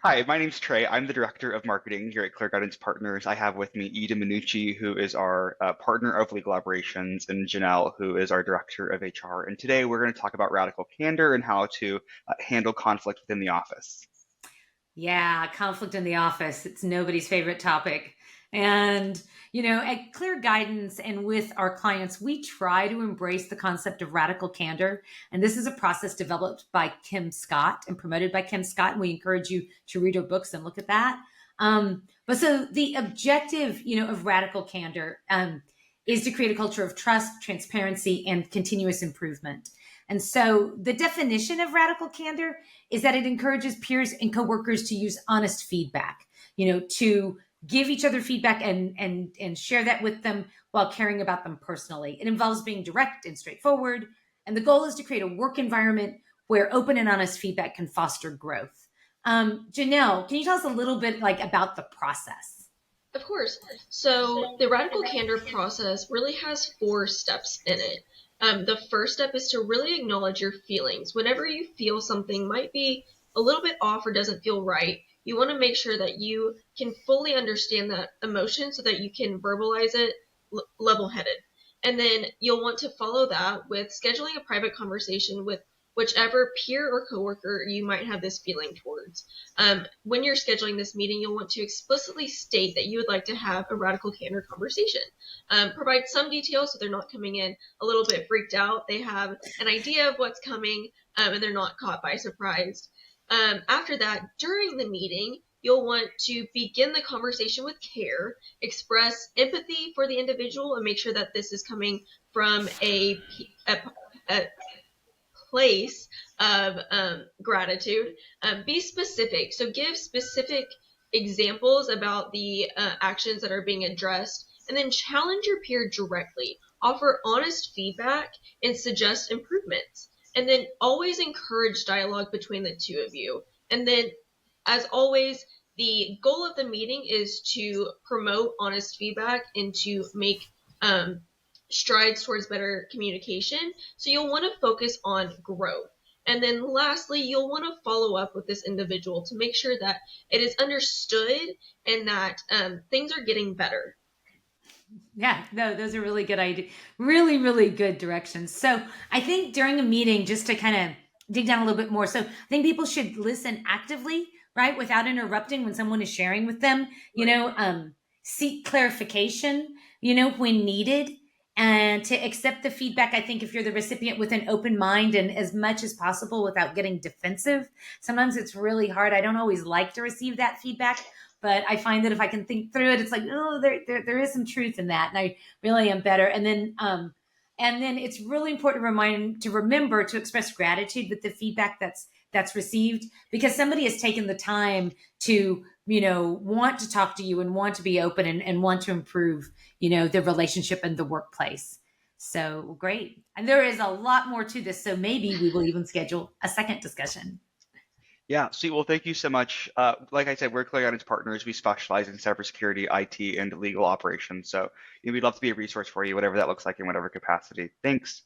Hi, my name's Trey. I'm the director of marketing here at Clear Guidance Partners. I have with me Ida Minucci, who is our partner of legal operations, and Janelle, who is our director of HR. And today we're going to talk about radical candor and how to handle conflict within the office. Yeah, conflict in the office. It's nobody's favorite topic. And, at Clear Guidance and with our clients, we try to embrace the concept of radical candor. And this is a process developed by Kim Scott and promoted by Kim Scott. And we encourage you to read her books and look at that. But so the objective, of radical candor is to create a culture of trust, transparency, and continuous improvement. And so the definition of radical candor is that it encourages peers and coworkers to use honest feedback, to give each other feedback and share that with them while caring about them personally. It involves being direct and straightforward, and the goal is to create a work environment where open and honest feedback can foster growth. Janelle, can you tell us a little bit about the process? Of course. So the radical candor process really has four steps in it. The first step is to really acknowledge your feelings. Whenever you feel something might be a little bit off or doesn't feel right, you want to make sure that you can fully understand that emotion so that you can verbalize it level headed. And then you'll want to follow that with scheduling a private conversation with whichever peer or coworker you might have this feeling towards. When you're scheduling this meeting, you'll want to explicitly state that you would like to have a radical candor conversation. Provide some details so they're not coming in a little bit freaked out. They have an idea of what's coming, and they're not caught by surprise. After that, during the meeting, you'll want to begin the conversation with care, express empathy for the individual, and make sure that this is coming from a place of gratitude. Be specific. So give specific examples about the actions that are being addressed, and then challenge your peer directly. Offer honest feedback and suggest improvements. And then always encourage dialogue between the two of you. And then, as always, the goal of the meeting is to promote honest feedback and to make strides towards better communication. So you'll want to focus on growth. And then lastly, you'll want to follow up with this individual to make sure that it is understood and that things are getting better. Yeah, no, those are really good ideas. Really, really good directions. So I think during a meeting, just to kind of dig down a little bit more. So I think people should listen actively, right? Without interrupting when someone is sharing with them, seek clarification, when needed, and to accept the feedback. I think if you're the recipient with an open mind and as much as possible without getting defensive, sometimes it's really hard. I don't always like to receive that feedback, but I find that if I can think through it, it's like, oh, there is some truth in that, and I really am better. And then it's really important to remember to express gratitude with the feedback that's received, because somebody has taken the time to want to talk to you and want to be open and want to improve the relationship in the workplace. So great. And there is a lot more to this, so maybe we will even schedule a second discussion. Yeah, sweet. Well, thank you so much. Like I said, we're Clear Guidance Partners. We specialize in cybersecurity, IT, and legal operations. So we'd love to be a resource for you, whatever that looks like in whatever capacity. Thanks.